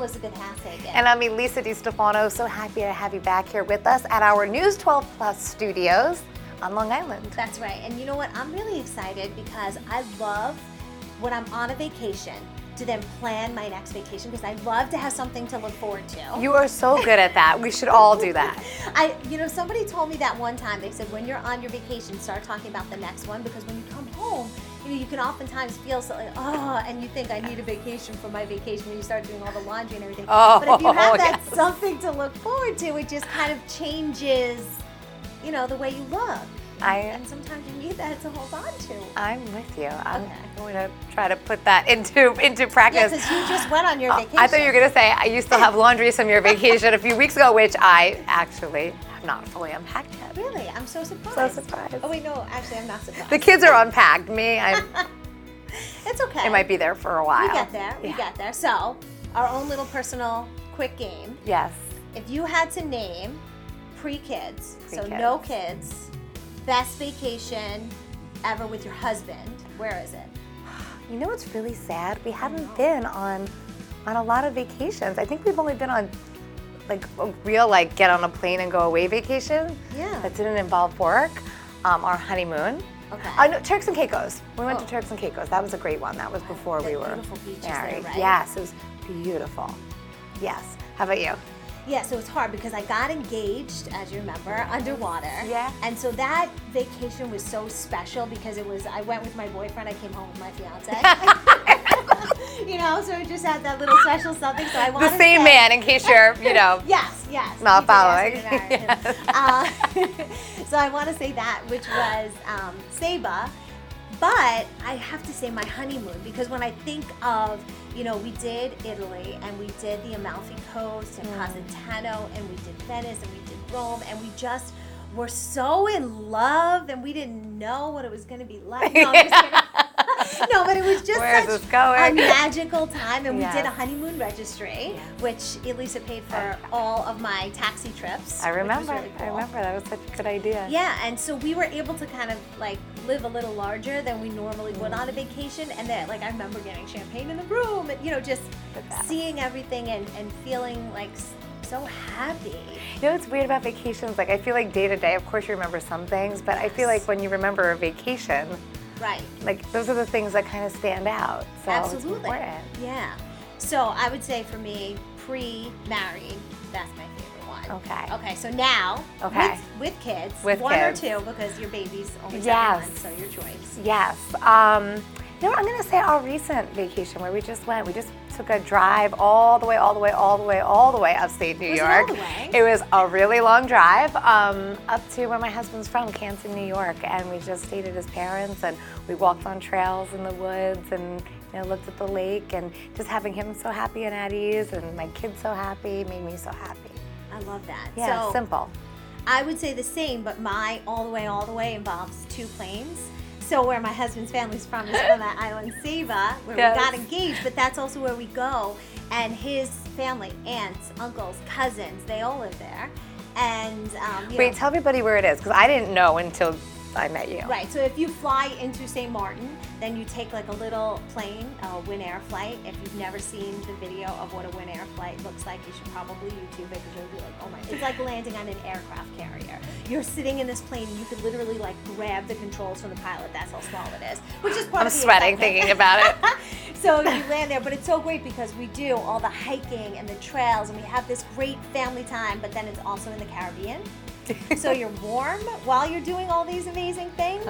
Elizabeth Hassig. And I'm Elisa DiStefano. So happy to have you back here with us at our News 12 Plus studios on Long Island. That's right. And you know what? I'm really excited because I love when I'm on a vacation to then plan my next vacation, because I love to have something to look forward to. You are so good at that. We should all do that. Somebody told me that one time. They said, when you're on your vacation, start talking about the next one, because when you come home, you can oftentimes feel so like, and you think I need a vacation for my vacation when you start doing all the laundry and everything. But if you have that something to look forward to, it just kind of changes, the way you look. And sometimes you need that to hold on to. I'm with you. I'm going to try to put that into practice. Yeah, because you just went on your vacation. I thought you were going to say you still have laundry from your vacation a few weeks ago, which I actually have not fully unpacked yet. Really? I'm so surprised. So surprised. Oh, wait, no, actually, I'm not surprised. The kids are unpacked. Me, it's okay. It might be there for a while. We get there. We get there. So, our own little personal quick game. Yes. If you had to name pre-kids, so no kids, best vacation ever with your husband, where is it? You know what's really sad? We haven't been on a lot of vacations. I think we've only been on a real get on a plane and go away vacation. Yeah. That didn't involve work. Our honeymoon. Okay. No, Turks and Caicos. We went to Turks and Caicos. That was a great one. That was before we were beautiful beaches married. there, right? Yes, it was beautiful. Yes. How about you? Yeah, so it's hard because I got engaged, as you remember, underwater. Yeah. And so that vacation was so special because I went with my boyfriend, I came home with my fiance. So it just had that little special something. So I wanted the same man, in case you're, yes. not following. So I want to say that, which was Saba. But I have to say my honeymoon, because when I think of, we did Italy and we did the Amalfi Coast and Positano and we did Venice and we did Rome, and we just were so in love and we didn't know what it was going to be like. No, I'm just kidding. No, but it was just such a magical time, and we did a honeymoon registry, which Elisa paid for all of my taxi trips. I remember. Really cool. I remember. That was such a good idea. Yeah, and so we were able to kind of live a little larger than we normally would on a vacation, and then I remember getting champagne in the room, and just seeing everything and feeling so happy. What's weird about vacations? I feel like day to day, of course you remember some things, but I feel like when you remember a vacation, right, those are the things that kind of stand out. So absolutely. It's important. Yeah. So I would say for me, pre-married, that's my favorite one. Okay. So now, with kids, one or two, because your baby's only 7 months, so your choice. Yes. I'm going to say our recent vacation where we just took a drive all the way upstate New York. It was a really long drive up to where my husband's from, Canton, New York, and we just stayed at his parents, and we walked on trails in the woods and looked at the lake, and just having him so happy and at ease and my kids so happy made me so happy. I love that. Yeah, so simple. I would say the same, but my all the way involves 2 planes. So where my husband's family's from is from that island, Saba, where we got engaged, but that's also where we go. And his family, aunts, uncles, cousins, they all live there. And wait, tell everybody where it is, because I didn't know until I met you. Right, so if you fly into St. Martin, then you take a little plane, a Win Air flight. If you've never seen the video of what a Win Air flight looks like, you should probably YouTube it, because you'll be like, oh my, it's like landing on an aircraft carrier. You're sitting in this plane and you could literally grab the controls from the pilot. That's how small it is, which is part of the sweating thinking about it. So you land there, but it's so great because we do all the hiking and the trails, and we have this great family time, but then it's also in the Caribbean. So you're warm while you're doing all these amazing things.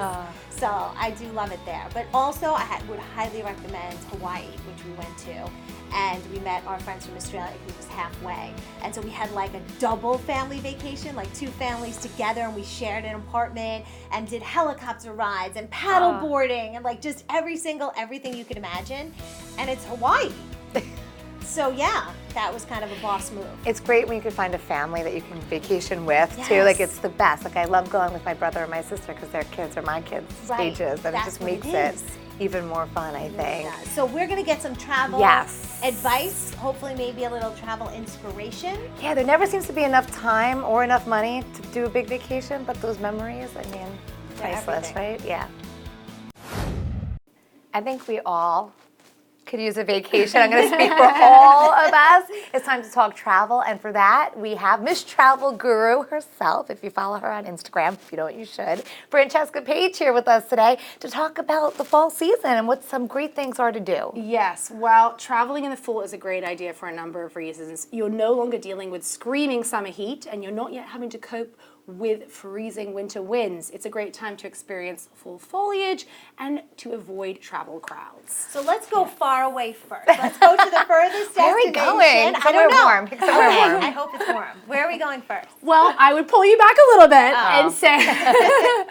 So I do love it there. But also would highly recommend Hawaii, which we went to. And we met our friends from Australia who was halfway. And so we had a double family vacation, 2 families together, and we shared an apartment and did helicopter rides and paddle boarding and just everything you could imagine. And it's Hawaii. So yeah, that was kind of a boss move. It's great when you can find a family that you can vacation with too. It's the best. I love going with my brother and my sister because their kids are my kids' ages, and it just makes it even more fun, I think. So we're gonna get some travel advice, hopefully maybe a little travel inspiration. Yeah, there never seems to be enough time or enough money to do a big vacation, but those memories, priceless, right? Yeah. I think we all could use a vacation. I'm going to speak for all of us. It's time to talk travel, and for that, we have Miss Travel Guru herself. If you follow her on Instagram, if you don't, you should. Francesca Page here with us today to talk about the fall season and what some great things are to do. Yes, well, traveling in the fall is a great idea for a number of reasons. You're no longer dealing with screaming summer heat, and you're not yet having to cope with freezing winter winds. It's a great time to experience full foliage and to avoid travel crowds. So let's go far away first. Let's go to the furthest destination. Where are we going? I don't know. Warm. Pick somewhere warm. I hope it's warm. Where are we going first? Well, I would pull you back a little bit and say...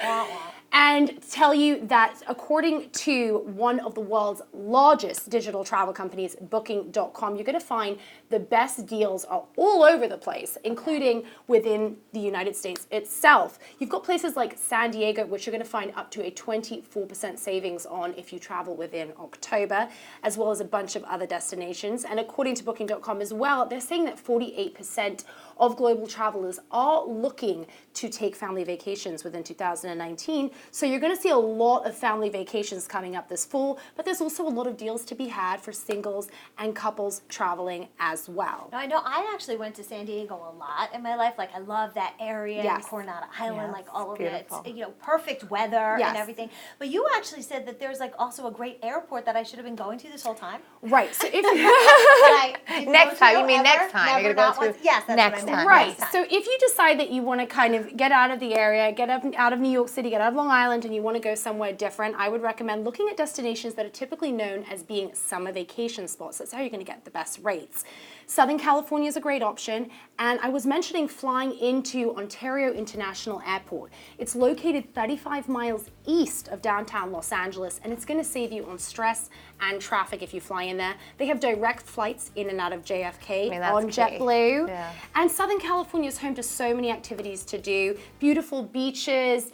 Wah, wah. And tell you that according to one of the world's largest digital travel companies, Booking.com, you're going to find the best deals are all over the place, including within the United States itself. You've got places like San Diego, which you're going to find up to a 24% savings on if you travel within October, as well as a bunch of other destinations. And according to Booking.com as well, they're saying that 48% of global travelers are looking to take family vacations within 2019. So you're going to see a lot of family vacations coming up this fall, but there's also a lot of deals to be had for singles and couples traveling as well. Now, I know I actually went to San Diego a lot in my life. Like, I love that area, Yes. and Coronado Island, like all of beautiful. it. You know, perfect weather Yes. and everything. But you actually said that there's like also a great airport that I should have been going to this whole time. Right. So if That I didn't Next go time, to you mean ever, next time. never, You're gonna not go to once. Yes, that's next what I meant. time. Right. Next time. So if you decide that you want to kind of get out of the area, get out of New York City, get out of Long Island, and you want to go somewhere different, I would recommend looking at destinations that are typically known as being summer vacation spots. That's how you're going to get the best rates. Southern California is a great option, and I was mentioning flying into Ontario International Airport. It's located 35 miles east of downtown Los Angeles, and it's going to save you on stress and traffic if you fly in there. They have direct flights in and out of JFK that's on key. JetBlue. Yeah. And Southern California is home to so many activities to do. Beautiful beaches,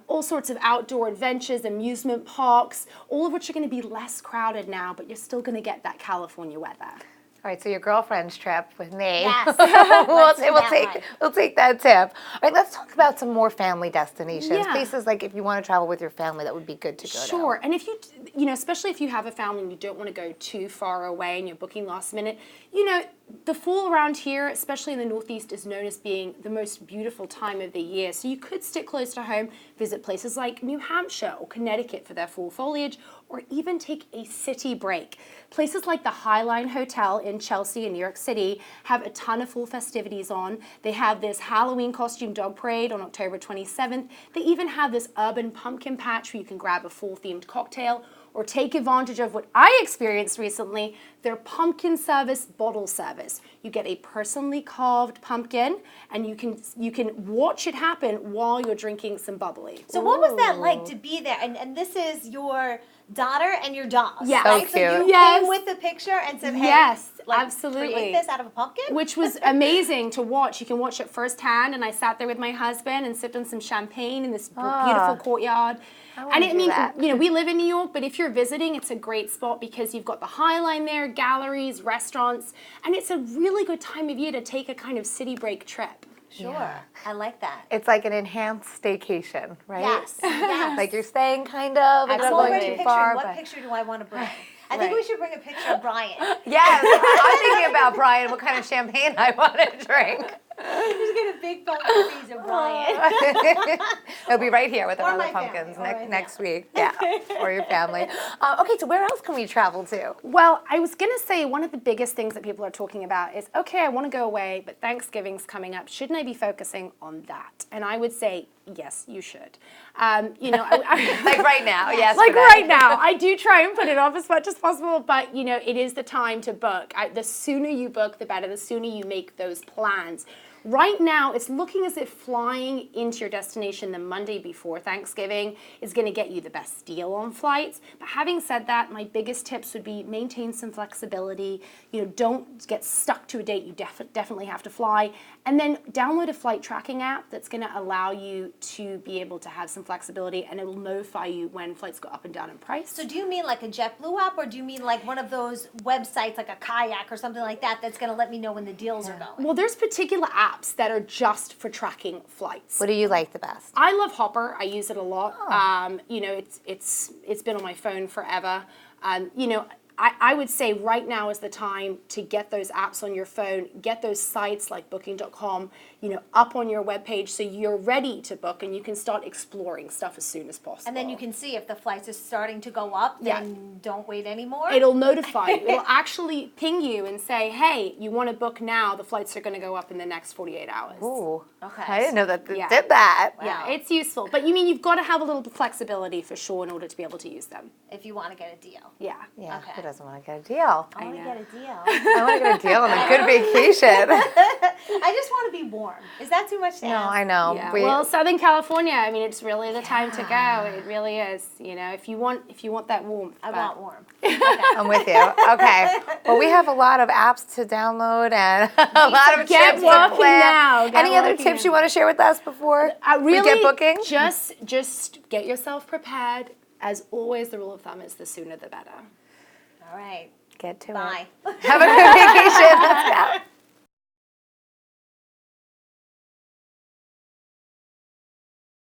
all sorts of outdoor adventures, amusement parks, all of which are going to be less crowded now, but you're still going to get that California weather. All right, so your girlfriend's trip with me. Yes. We'll take that tip. All right, let's talk about some more family destinations. Yeah. Places like if you want to travel with your family, that would be good to go to. Sure, and if you know, especially if you have a family and you don't want to go too far away and you're booking last minute, you know, the fall around here, especially in the Northeast, is known as being the most beautiful time of the year. So you could stick close to home, visit places like New Hampshire or Connecticut for their fall foliage, or even take a city break. Places like the Highline Hotel in Chelsea in New York City have a ton of fall festivities on. They have this Halloween costume dog parade on October 27th. They even have this urban pumpkin patch where you can grab a fall-themed cocktail or take advantage of what I experienced recently, their pumpkin service bottle service. You get a personally carved pumpkin, and you can watch it happen while you're drinking some bubbly. So what was that like to be there? And this is your daughter and your dog. Yeah. So Right? cute. So you Yes. came with the picture and said, hey, Yes, like, absolutely. create this out of a pumpkin? Which was amazing to watch. You can watch it firsthand, and I sat there with my husband and sipped on some champagne in this beautiful courtyard. wanna And do that. you know, we live in New York, but if you're visiting, it's a great spot because you've got the High Line there, galleries, restaurants, and it's a really good time of year to take a kind of city break trip. Sure. Yeah. I like that. It's like an enhanced staycation, right? Yes. Yes. Like you're staying kind of, I'm not already going too picturing far, what but picture do I want to bring. I think we should bring a picture of Brian. yes, I'm thinking about Brian, what kind of champagne I want to drink. Just get a big pumpkin piece of Brian. It'll be right here with Or our other my family, pumpkins or my next week. Yeah, or your family. Okay, so where else can we travel to? Well, I was going to say one of the biggest things that people are talking about is, okay, I want to go away, but Thanksgiving's coming up. Shouldn't I be focusing on that? And I would say, yes, you should. You know, Like right now, yes. like today. right now, I do try and put it off as much as possible, but you know, it is the time to book. The sooner you book, the better. The sooner you make those plans. Right now, it's looking as if flying into your destination the Monday before Thanksgiving is going to get you the best deal on flights. But having said that, my biggest tips would be maintain some flexibility. You know, don't get stuck to a date you definitely have to fly. And then download a flight tracking app that's going to allow you to be able to have some flexibility, and it will notify you when flights go up and down in price. So do you mean like a JetBlue app, or do you mean like one of those websites like a Kayak or something like that that's going to let me know when the deals are going? Well, there's particular apps that are just for tracking flights. What do you like the best? I love Hopper. I use it a lot. You know, it's been on my phone forever. You know, I would say right now is the time to get those apps on your phone, get those sites like booking.com, up on your webpage so you're ready to book and you can start exploring stuff as soon as possible. And then you can see if the flights are starting to go up, then don't wait anymore. It'll notify you. It'll actually ping you and say, hey, you want to book now, the flights are going to go up in the next 48 hours. Ooh. Okay. I didn't know that they did that. Yeah, it's useful. But you've got to have a little flexibility for sure in order to be able to use them. If you want to get a deal. Yeah. Yeah, Okay. who doesn't want to get a deal? I want to get a deal. I want to get a deal on a good vacation. I just want to be warm. Is that too much to No, ask? I know. Yeah. Well, Southern California, I mean, it's really the time to go. It really is. If you want that warmth. I want warm. I'm with you. Okay. Well, we have a lot of apps to download and a lot of Get trips to working plan. now. Get Any other working tips now. you want to share with us before Really, we get booking? Just get yourself prepared. As always, the rule of thumb is the sooner the better. All right. Get to Bye. it. Have a good vacation.